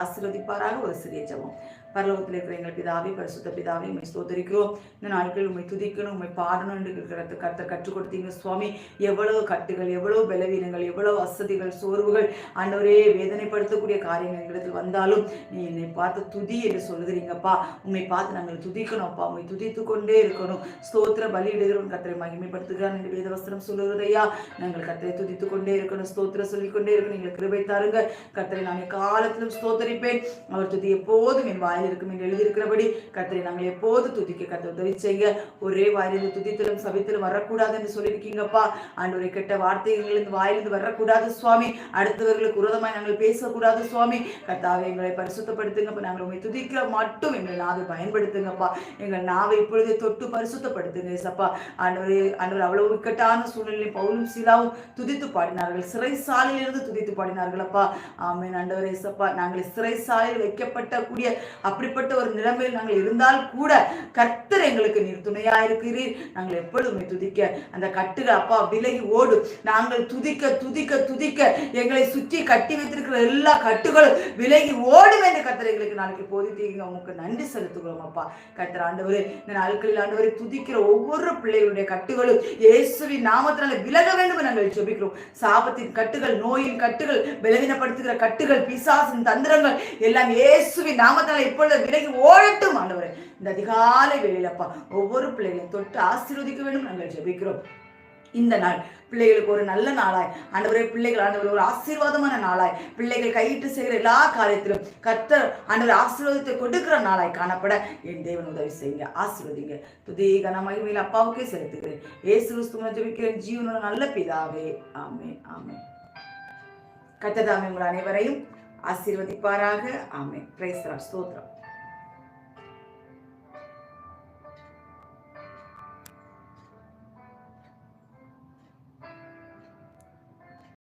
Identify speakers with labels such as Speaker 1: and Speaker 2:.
Speaker 1: ஆசீர்வதிப்பாராக. ஒரு சிறிய ஜெபம். பரலோகத்தில் இருக்கிற எங்கள் பிதாவே, பரிசுத்த பிதாவே, உண்மை ஸ்தோத்தரிக்கிறோம். இந்த நாட்கள் உண்மை துதிக்கணும், உண்மை பாடணும் என்று கர்த்தர் கற்றுக் கொடுத்தீங்க சுவாமி. எவ்வளவு கட்டுகள், எவ்வளவு பலவீனங்கள், எவ்வளவு வசதிகள், சோர்வுகள், ஆண்டவரே வேதனைப்படுத்தக்கூடிய காரியங்கள் எங்களிடத்தில் வந்தாலும் நீ என்னை பார்த்து துதி என்று சொல்லுகிறீங்கப்பா. உண்மை பார்த்து நாங்கள் துதிக்கணும்ப்பா. உண்மை துதித்து கொண்டே இருக்கணும். ஸ்தோத்திர பலியிடுகிறோம் கர்த்தரை மகிமைப்படுத்துகிறான் என்று வேதவஸ்திரம் சொல்லுகிறதையா. நாங்கள் கர்த்தரை துதித்து கொண்டே இருக்கணும், ஸ்தோத்திர சொல்லிக்கொண்டே இருக்கணும். எங்களுக்கு கிருபை தாருங்க கர்த்தரை. நான் எக்காலத்திலும் ஸ்தோத்தரிப்பேன். அவர் துதி எப்போதும் என் வாயில் இருக்கும் என்று எழுதியிருக்கிறபடி கர்த்தரை நாங்கள் எப்போது துதிக்க கர்த்தர் உதவி செய்ய. ஒரே வாயிலிருந்து துதித்திலும் சபித்திலும் வரக்கூடாது என்று சொல்லியிருக்கீங்கப்பா. ஆண்டவரை கெட்ட வார்த்தைகளிலிருந்து வாயிலிருந்து வரக்கூடாது சுவாமி. அடுத்தவர்களுக்கு விரோதமாய் நாங்கள் பேசக்கூடாது சுவாமி. கர்த்தாவை எங்களை பரிசுத்தப்படுத்துங்கப்பா. நாங்கள் உண்மை துதிக்கிற மட்டும் எங்கள் நாவை பயன்படுத்துங்கப்பா. எங்கள் நாவை இப்பொழுதே தொட்டு பரிசுத்தப்படுத்துங்க ஏசப்பா. ஆண்டவர் அவ்வளவு இக்கட்டான சூழ்நிலையில் பவுலும் சீலாவும் துதித்து பாடினார்கள். சிறைசாலையிலிருந்து துதித்து பாடினார்கள் அப்பா. ஆமென் ஆண்டவர் ஏசப்பா. நாங்கள் சிறைசாலையில் வைக்கப்பட்ட கூடிய அப்படிப்பட்ட ஒரு நிலைமையில் நாங்கள் இருந்தால் கூட கர்த்தர் எங்களுக்கு நீர் துணையா இருக்கிறீர். நாங்கள் எப்பொழுதுமே துதிக்க அந்த கட்டுகள் அப்பா விலகி ஓடும். நாங்கள் துதிக்க துதிக்க துதிக்க எங்களை சுற்றி கட்டி வைத்திருக்கிற எல்லா கட்டுகளும் விலகி ஓடும் என்று கர்த்தர் எங்களுக்கு நாளைக்கு போதித்தீங்க. உங்களுக்கு நன்றி செலுத்துகிறோம் அப்பா. கர்த்தர் ஆண்டவரே, இந்த நாட்களில் ஆண்டவரை துதிக்கிற ஒவ்வொரு பிள்ளைகளுடைய கட்டுகளும் இயேசுவின் நாமத்தினால விலக வேண்டும் நாங்கள் ஜெபிக்கிறோம். சாபத்தின் கட்டுகள், நோயின் கட்டுகள், பலவீனப்படுத்துகிற கட்டுகள், பிசாசின் தந்திரங்கள் எல்லாம் இயேசுவின் நாமத்தினால இப்பொழுது விலகி ஓடட்டும் ஆண்டவரே. இந்த அதிகாலை வேளையிலப்பா ஒவ்வொரு பிள்ளைகளையும் தொட்டு ஆசீர்வதிக்க வேண்டும் நாங்கள் ஜெபிக்கிறோம். இந்த நாள் பிள்ளைகளுக்கு ஒரு நல்ல நாளாய் ஆண்டவரே, பிள்ளைகள் ஆண்டவர் ஒரு ஆசீர்வாதமான நாளாய், பிள்ளைகள் கையிட்டு செய்கிற எல்லா காரியத்திலும் கர்த்தர் ஆண்டவர் ஆசீர்வாதத்தை கொடுக்கிற நாளாய் காணப்பட என் தேவன் உதவி செய்யுங்க. ஆசீர்வதிங்க. துதி கன மகிமையில் அப்பாவுக்கே செலுத்துகிறேன். இயேசு கிறிஸ்துவின் ஜெபிக்கிறேன் ஜீவனுள்ள நல்ல பிதாவே. ஆமென் ஆமென். கர்த்தர் தாமே உங்கள் அனைவரையும் ஆசீர்வதிப்பாராக. ஆமென். Praise the lord. ஸ்தோத்திரம்.